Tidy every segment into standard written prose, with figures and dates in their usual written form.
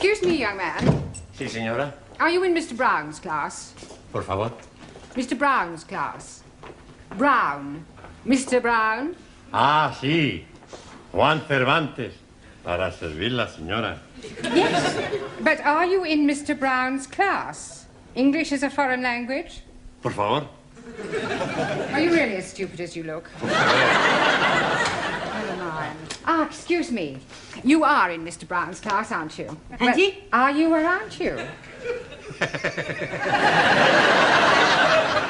Excuse me, young man. Sí, señora. Are you in Mr. Brown's class? Por favor. Mr. Brown's class. Brown. Mr. Brown? Ah, sí. Juan Cervantes. Para servirla, señora. Yes. But are you in Mr. Brown's class? English is a foreign language? Por favor. Are you really as stupid as you look? Never mind. Ah, excuse me. You are in Mr. Brown's class, aren't you? Auntie? Well, are you or aren't you?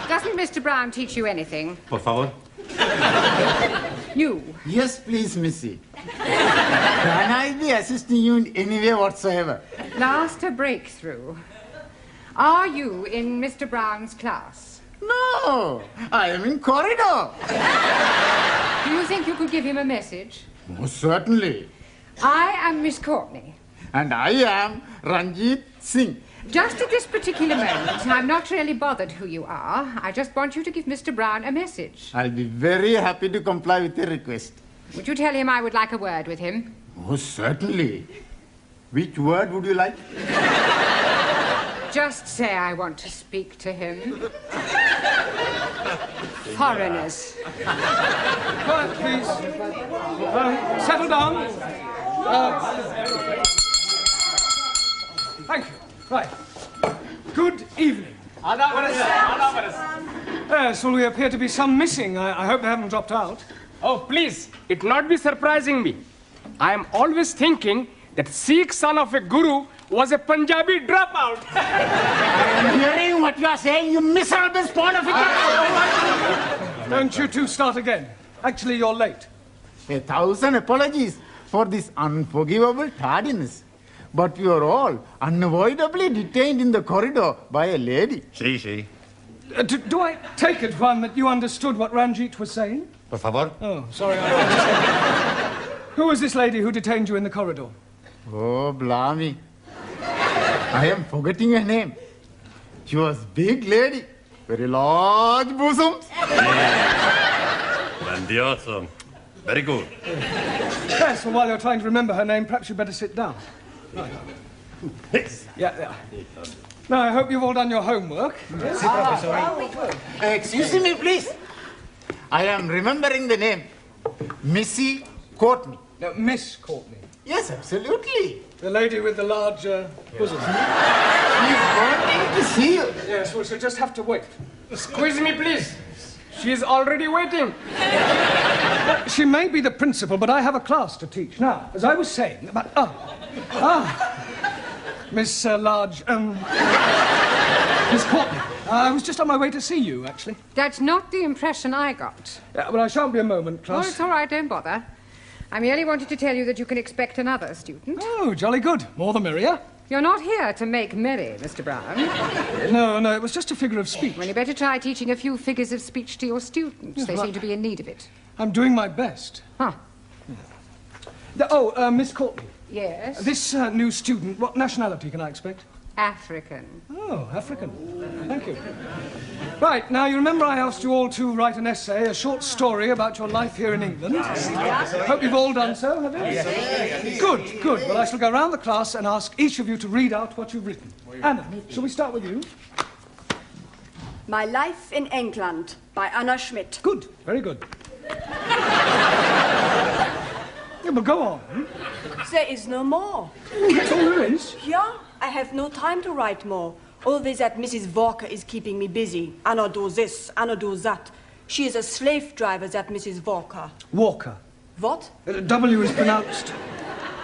Doesn't Mr. Brown teach you anything? Por favor. You? Yes, please, Missy. Can I be assisting you in any way whatsoever? Last a breakthrough. Are you in Mr. Brown's class? No, I am in corridor. Do you think you could give him a message? Most certainly. I am Miss Courtney. And I am Ranjit Singh. Just at this particular moment, I'm not really bothered who you are. I just want you to give Mr. Brown a message. I'll be very happy to comply with your request. Would you tell him I would like a word with him? Most certainly. Which word would you like? Just say I want to speak to him. Foreigners. Quiet, please. Settle down. Thank you. Right. Good evening. Yes, well, we appear to be some missing. I hope they haven't dropped out. Oh, please, it not be surprising me. I am always thinking that Sikh son of a guru was a Punjabi dropout. I'm hearing what you are saying, you miserable spawn of it. Don't you two start again. Actually, you're late. 1,000 apologies for this unforgivable tardiness. But we were all unavoidably detained in the corridor by a lady. Sí, sí. Do I take it, Juan, that you understood what Ranjit was saying? Por favor. Oh, sorry. Who was this lady who detained you in the corridor? Oh, blimey. I am forgetting her name. She was big lady, very large bosoms. Grandioso. Very good. Yes, well, while you're trying to remember her name, perhaps you'd better sit down. Right. Yeah. Now, I hope you've all done your homework. Yes, Professor. Excuse me, please. I am remembering the name. Missy Courtney. No, Miss Courtney. Yes, absolutely. The lady with the large bosom. She's wanting to see you. Yes, well, she'll just have to wait. Squeeze me, please. She is already waiting. She may be the principal, but I have a class to teach. Now, as I was saying about... Miss Miss Courtney. I was just on my way to see you, actually. That's not the impression I got. Well, I shan't be a moment, Oh, class. it's all right, don't bother. I merely wanted to tell you that you can expect another student. Oh, jolly good. More the merrier. You're not here to make merry, Mr. Brown. No, it was just a figure of speech. Well, you better try teaching a few figures of speech to your students. Yes, They well, seem to be in need of it. I'm doing my best. Huh. Miss Courtney. Yes? This new student, what nationality can I expect? African. Oh, African. Thank you. Right, now you remember I asked you all to write an essay, a short story about your life here in England? Hope you've all done so, have you? Yes. Good. Well, I shall go round the class and ask each of you to read out what you've written. Anna, shall we start with you? My Life in England by Anna Schmidt. Good, very good. Yeah, but go on. There is no more. That's all there is. Yeah, I have no time to write more. Always that Mrs. Walker is keeping me busy. Anna do this, Anna do that. She is a slave driver, that Mrs. Walker. Walker. What? W is pronounced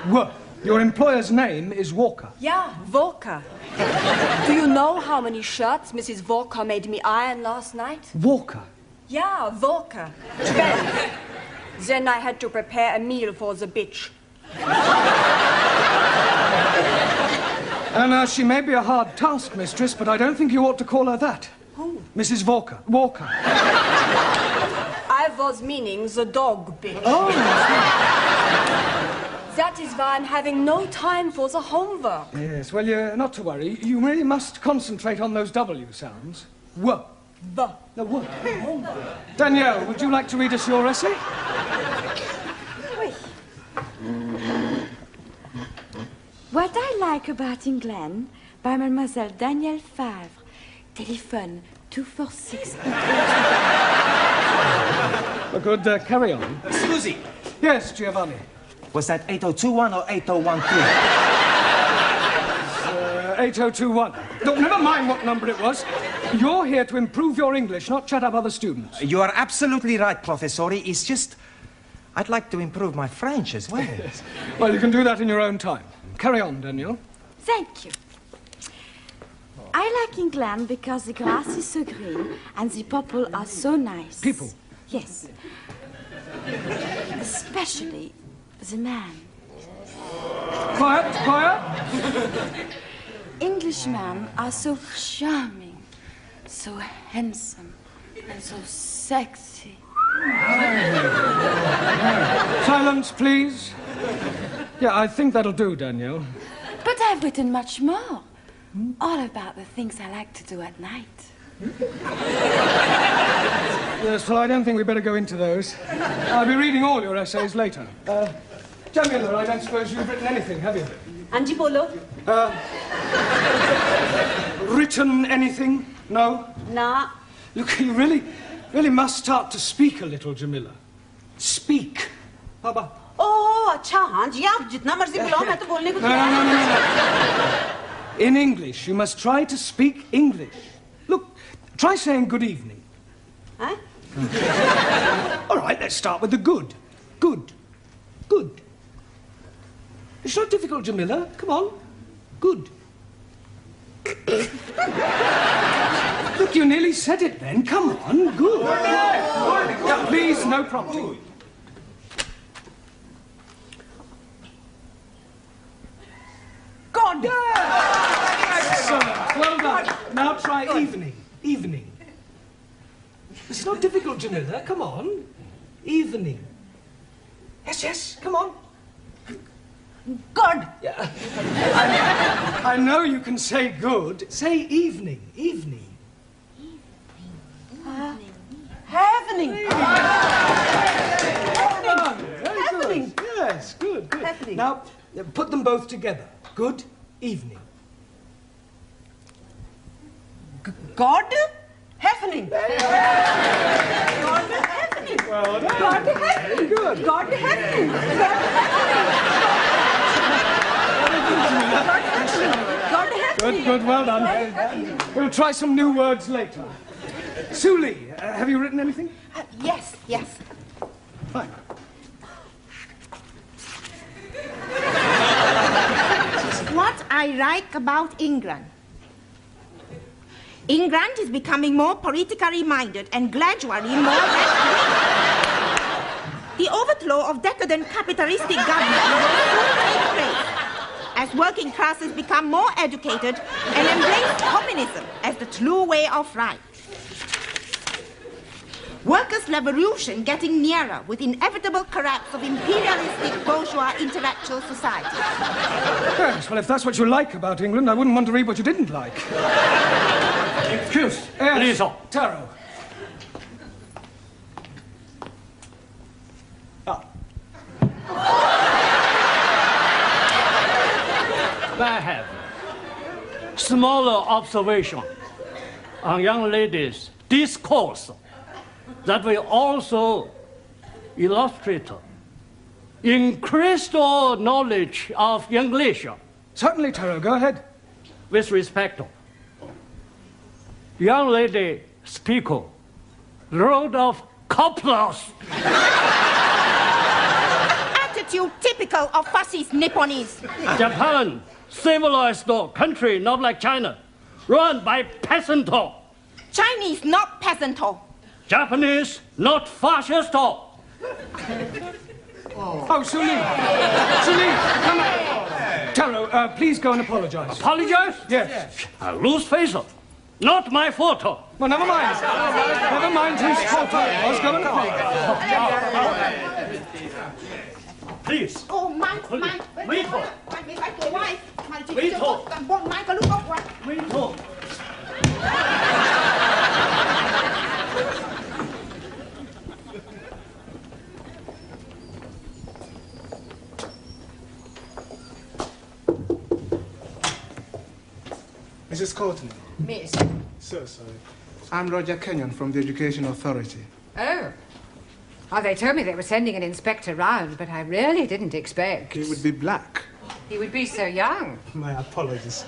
W. Your employer's name is Walker. Yeah, Walker. Do you know how many shirts Mrs. Walker made me iron last night? Walker. Yeah, Walker. 12. Then I had to prepare a meal for the bitch. And she may be a hard taskmistress, but I don't think you ought to call her that. Who? Mrs. Walker. Walker. I was meaning the dog bitch. Oh. That is why I'm having no time for the homework. Yes, well, you're not to worry. You really must concentrate on those W sounds. W. B. No, W. Danielle, would you like to read us your essay? What I like about England by Mademoiselle Danielle Favre. Telephone 246. Good, carry on. Susie, Yes, Giovanni. was that 8021 or 8013? 8021. No, never mind what number it was. You're here to improve your English, not chat up other students. You are absolutely right, Professore. It's just... I'd like to improve my French as well. Well, you can do that in your own time. Carry on, Daniel. Thank you. I like England because the grass is so green and the people are so nice. People? Yes. Especially the man. Quiet, quiet. Englishmen are so charming, so handsome, and so sexy. Silence, please. Yeah, I think that'll do, Danielle. But I've written much more. All about the things I like to do at night. Yes, well, I don't think we better go into those. I'll be reading all your essays later. Jamila, I don't suppose you've written anything, have you? Anji Bolo? Written anything? No? Nah. Look, you really must start to speak a little, Jamila. Speak. Baba. Oh, अच्छा हाँ जी आप जितना मर्जी बुलाओ मैं तो बोलने को No. In English, you must try to speak English. Look, try saying good evening. Huh? All right, let's start with the good. Good. Good. It's not difficult, Jamila. Come on. Good. Look, you nearly said it then. Come on. Good. Yeah, please, no prompting. God. Excellent. Well done. Now try evening. Evening. It's not difficult, Jamila. Come on. Evening. Yes. Come on. God. Yeah. I know you can say good. Say evening. Evening. Happening. Happening. Yes, good. Happening. Now, put them both together. Good evening. God. Happening. God happening. Well done. God happening. Good. God happening. God happening. Good, well done. We'll try some new words later. Suli, have you written anything? Yes. Fine. What I like about England. England is becoming more politically minded and gradually more The overthrow of decadent capitalistic government will soon take place as working classes become more educated and embrace communism as the true way of life. Workers' revolution getting nearer with inevitable collapse of imperialistic bourgeois intellectual society. Yes, well, if that's what you like about England, I wouldn't want to read what you didn't like. Excuse, Yes, please. Taro. I have smaller observation on young ladies' discourse that will also illustrate increased knowledge of English. Certainly, Taro, go ahead. With respect, young lady speak load of couplers. Attitude typical of fascist Nipponese. Japan, civilized country, not like China, run by peasant. Chinese not peasant. Japanese, not fascist. Oh, Suli, come on. Taro, please go and apologize. Apologize? Yes. I lose face. Not my fault. Well, never mind. Never mind whose fault it was. Go and apologize. Please. Oh, my Wait for. wife. Wait for. Wait for. Mrs. Courtney. Miss. So sorry. I'm Roger Kenyon from the Education Authority. Oh. Oh, they told me they were sending an inspector round, but I really didn't expect. He would be black. He would be so young. My apologies.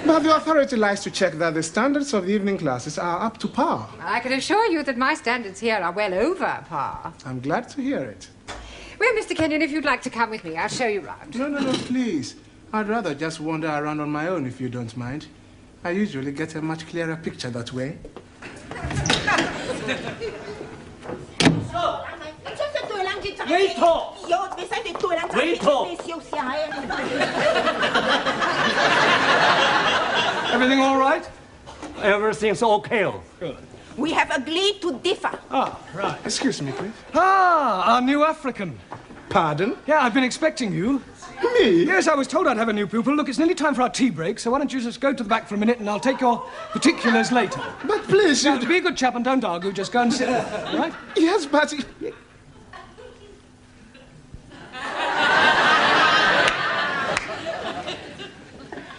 But the authority likes to check that the standards of the evening classes are up to par. I can assure you that my standards here are well over par. I'm glad to hear it. Well, Mr. Kenyon, if you'd like to come with me, I'll show you round. No, please. I'd rather just wander around on my own if you don't mind. I usually get a much clearer picture that way. Wait talk. Wait talk. Everything all right? Everything's okay. Good. We have agreed to differ. Ah, right. Excuse me, please. Ah, our new African. Pardon? Yeah, I've been expecting you. Me? Yes, I was told I'd have a new pupil. Look, it's nearly time for our tea break, so why don't you just go to the back for a minute and I'll take your particulars later. But please, now, be a good chap and don't argue. Just go and sit there, all right? Yes, but...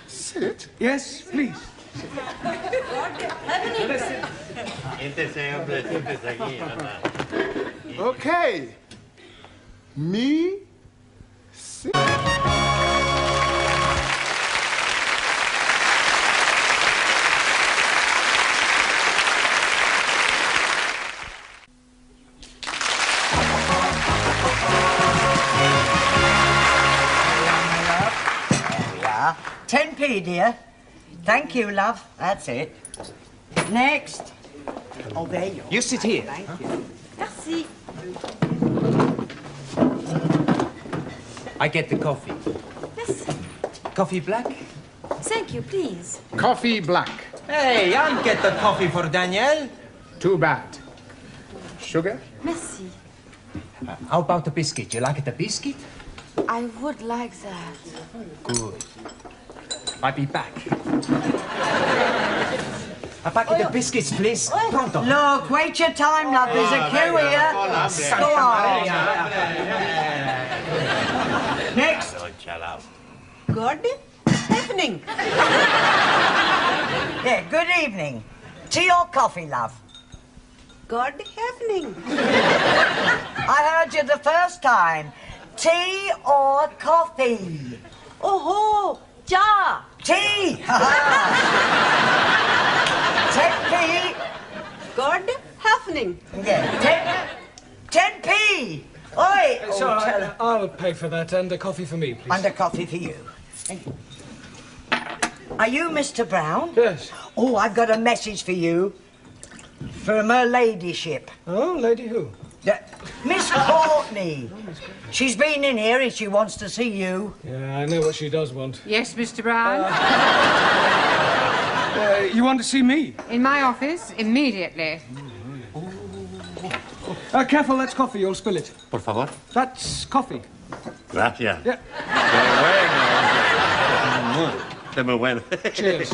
Sit? Yes, please. Okay. Me? Sit. Yeah. 10p, dear. Thank you, love. That's it. Next. Oh, there you are. You sit here. Thank you. Merci. I get the coffee. Yes. Coffee black? Thank you, please. Coffee black. Hey, I'll get the coffee for Danielle. Too bad. Sugar? Merci. How about the biscuit? You like the biscuit? I would like that. Good. I'll be back. A packet of biscuits, please. Pronto. Look, wait your time, love. There's a queue here. Go on. Next. Good evening. Yeah, good evening. Tea or coffee, love? Good evening. I heard you the first time. Tea or coffee? Oh, ja. Tea! 10p. Good evening. Yeah, 10p. Oi! It's all right. I'll pay for that and a coffee for me, please. And a coffee for you. Are you Mr. Brown? Yes. Oh, I've got a message for you. From her ladyship. Oh, lady who? Miss Courtney. She's been in here and she wants to see you. Yeah, I know what she does want. Yes, Mr. Brown? You want to see me? In my office, immediately. Careful, that's coffee. You'll spill it. Por favor. That's coffee. Gracias. Yeah. Qué muy bueno. Cheers.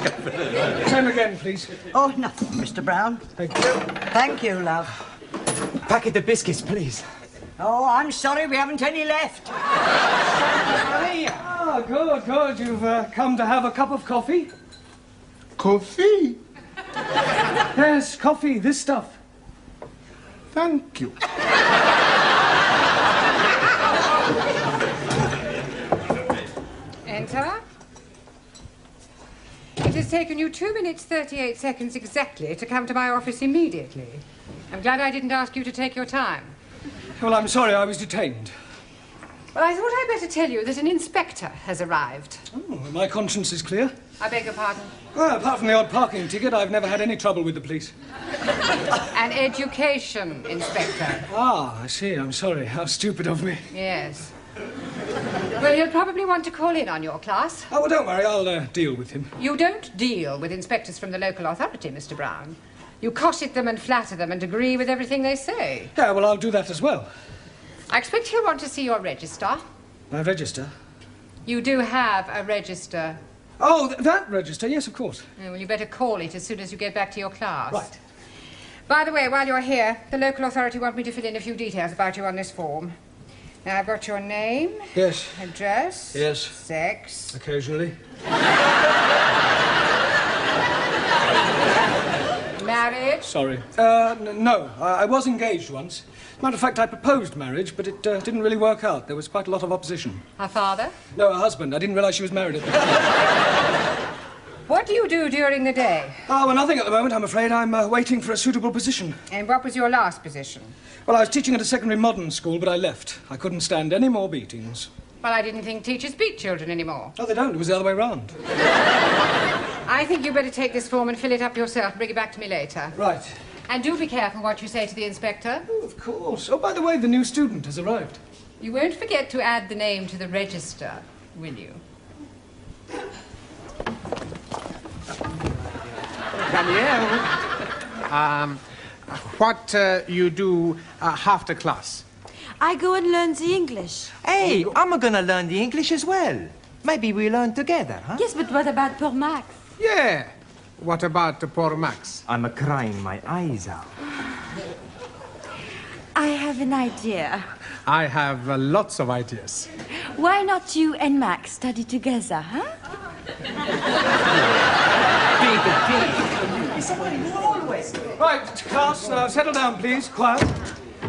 Same again, please. Oh, nothing, Mr. Brown. Thank you. Thank you, love. Packet of biscuits, please. Oh, I'm sorry, we haven't any left. Ah, good, good. You've come to have a cup of coffee? Coffee? Yes, coffee, this stuff. Thank you. Enter. It has taken you 2 minutes, 38 seconds exactly to come to my office immediately. I'm glad I didn't ask you to take your time. Well, I'm sorry, I was detained. Well, I thought I'd better tell you that an inspector has arrived. Oh, my conscience is clear. I beg your pardon? Well, apart from the odd parking ticket, I've never had any trouble with the police. An education inspector. Ah, I see. I'm sorry. How stupid of me. Yes. Well, you'll probably want to call in on your class. Oh, well, don't worry. I'll deal with him. You don't deal with inspectors from the local authority, Mr. Brown. You cosset them and flatter them and agree with everything they say. Yeah, well, I'll do that as well. I expect he'll want to see your register. My register? You do have a register. Oh, that register? Yes, of course. Well, you better call it as soon as you get back to your class. Right. By the way, while you're here, the local authority want me to fill in a few details about you on this form. Now, I've got your name. Yes. Address. Yes. Sex. Occasionally. married? Sorry. No. I was engaged once. Matter of fact, I proposed marriage, but it didn't really work out. There was quite a lot of opposition. Her father? No, her husband. I didn't realise she was married at the time. What do you do during the day? Oh, well, nothing at the moment, I'm afraid. I'm waiting for a suitable position. And what was your last position? Well, I was teaching at a secondary modern school, but I left. I couldn't stand any more beatings. Well, I didn't think teachers beat children anymore. No, they don't. It was the other way round. I think you better take this form and fill it up yourself and bring it back to me later. Right. And do be careful what you say to the inspector. Oh, of course. Oh, by the way, the new student has arrived. You won't forget to add the name to the register, will you? Danielle, what you do after class? I go and learn the English. Hey, I'm gonna learn the English as well. Maybe we learn together, huh? Yes, but what about poor Max? Yeah. What about poor Max? I'm crying my eyes out. I have an idea. I have lots of ideas. Why not you and Max study together, huh? Right, class, settle down, please. Quiet.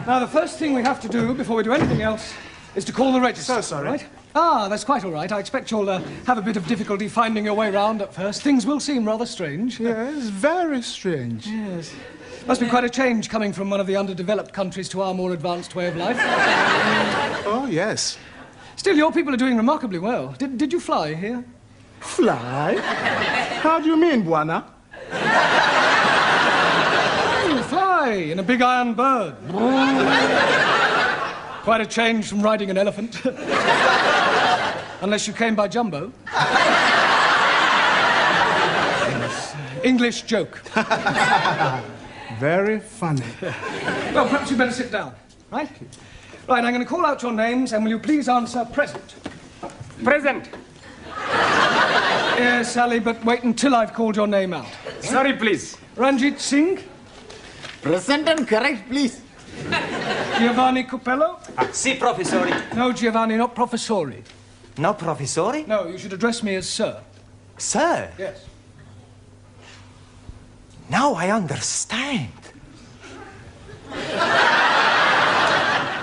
Now, the first thing we have to do before we do anything else is to call the register. So sorry. Right? Ah, that's quite all right. I expect you'll have a bit of difficulty finding your way round at first. Things will seem rather strange. Yes, very strange. Yes. Must be quite a change coming from one of the underdeveloped countries to our more advanced way of life. Oh, yes. Still, your people are doing remarkably well. Did you fly here? Fly? How do you mean, Buana? Oh, fly in a big iron bird. Quite a change from riding an elephant. Unless you came by jumbo. Yes. English joke. Very funny. Well, perhaps you better sit down, right? Right, I'm going to call out your names, and will you please answer present? Present. Yes, Sally, but wait until I've called your name out. Sorry, please. Ranjit Singh? Present and correct, please. Giovanni Cupello? Si, professori. No, Giovanni, not professori. No, professori? No, you should address me as sir. Sir? Yes. Now I understand.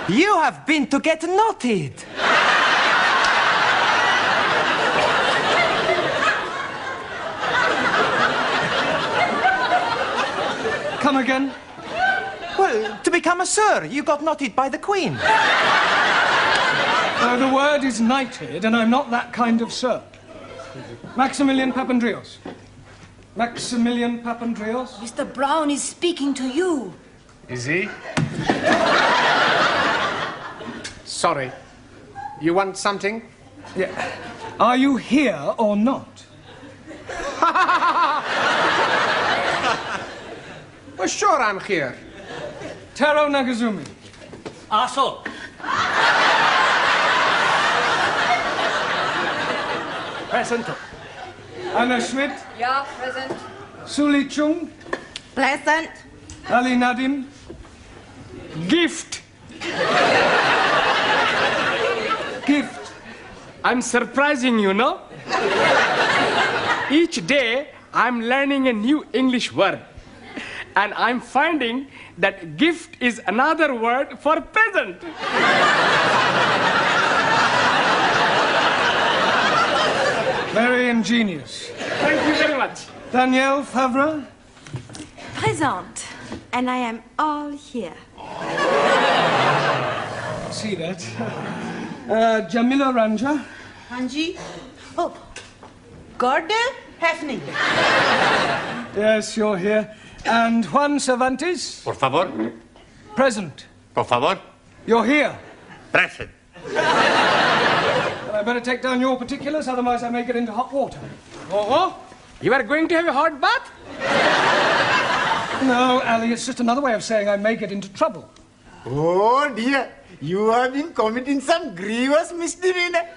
You have been to get knotted. Come again? Well, to become a sir, you got knotted by the Queen. The word is knighted, and I'm not that kind of sir. Maximilian Papandreou. Maximilian Papandreou? Mr. Brown is speaking to you. Is he? Sorry. You want something? Yeah. Are you here or not? Well, sure I'm here. Taro Nagazumi. Aso. Present. Anna Schmidt. Yeah, present. Suli Chung. Pleasant. Ali Nadim. Gift. Gift. I'm surprising you, no? Each day, I'm learning a new English word. And I'm finding that gift is another word for present. Very ingenious. Thank you very much. Danielle Favre. Present. And I am all here. See that. Jamila Ranja. Hanji. Oh. Gordon Hefning. Yes, you're here. And Juan Cervantes. Por favor. Present. Por favor. You're here. Present. Well, I better take down your particulars, otherwise I may get into hot water. Oh, you are going to have a hot bath? No, Ali, it's just another way of saying I may get into trouble. Oh dear, you have been committing some grievous misdemeanor.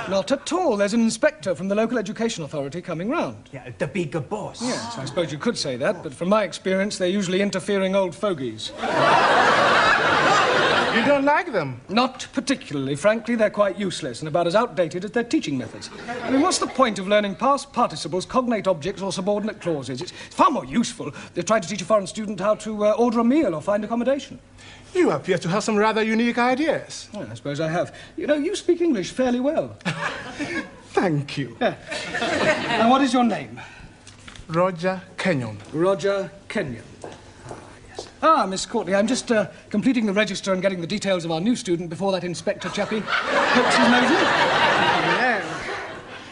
Not at all. There's an inspector from the local education authority coming round. Yeah, the bigger boss. Yes, I suppose you could say that, but from my experience, they're usually interfering old fogies. You don't like them? Not particularly. Frankly, they're quite useless and about as outdated as their teaching methods. I mean, what's the point of learning past participles, cognate objects, or subordinate clauses? It's far more useful to try to teach a foreign student how to order a meal or find accommodation. You appear to have some rather unique ideas. Well, I suppose I have. You know, you speak English fairly well. Thank you. Yeah. And what is your name? Roger Kenyon. Roger Kenyon. Ah, Miss Courtney, I'm just completing the register and getting the details of our new student before that inspector chappie pokes his nose in. Hello.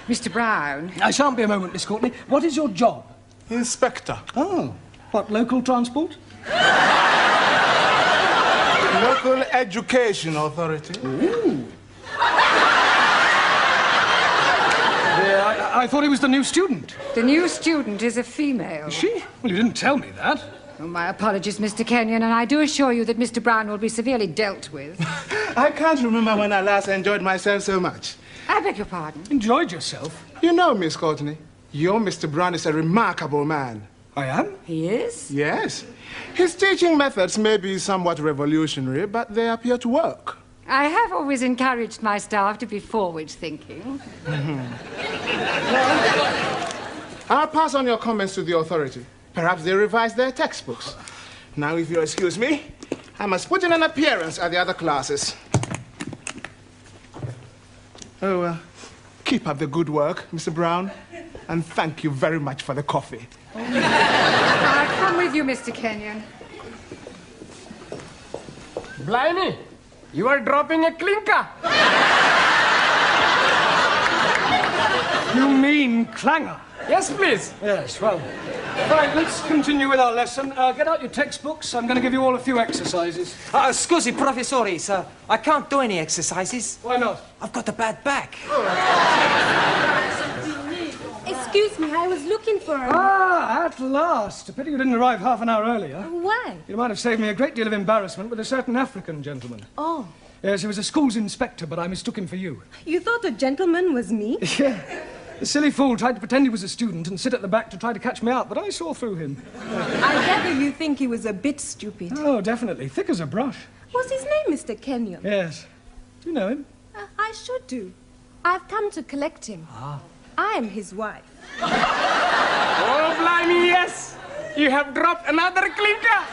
Mr. Brown. I shan't be a moment, Miss Courtney. What is your job? Inspector. Oh, what, local transport? Local Education Authority. Ooh. I thought he was the new student. The new student is a female. Is she? Well, you didn't tell me that. Oh, my apologies, Mr. Kenyon, and I do assure you that Mr. Brown will be severely dealt with. I can't remember when I last enjoyed myself so much. I beg your pardon? Enjoyed yourself? You know, Miss Courtney, your Mr. Brown is a remarkable man. I am? He is? Yes. His teaching methods may be somewhat revolutionary, but they appear to work. I have always encouraged my staff to be forward-thinking. I'll pass on your comments to the authority. Perhaps they revise their textbooks. Now, if you'll excuse me, I must put in an appearance at the other classes. Oh, keep up the good work, Mr. Brown, and thank you very much for the coffee. I'll come with you, Mr. Kenyon. Blimey, you are dropping a clinker. You mean clanger? Yes, please. Yes, well. Right, let's continue with our lesson. Get out your textbooks. I'm going to give you all a few exercises. Scusi, professore, sir. I can't do any exercises. Why not? I've got a bad back. Excuse me, I was looking for him. Ah, at last. A pity you didn't arrive half an hour earlier. Why? You might have saved me a great deal of embarrassment with a certain African gentleman. Oh. Yes, he was a school's inspector, but I mistook him for you. You thought a gentleman was me? Yeah. The silly fool tried to pretend he was a student and sit at the back to try to catch me out, but I saw through him. I gather you think he was a bit stupid. Oh, definitely. Thick as a brush. What's his name, Mr. Kenyon? Yes. Do you know him? I should do. I've come to collect him. Ah. I'm his wife. Oh, blimey, yes. You have dropped another clinker.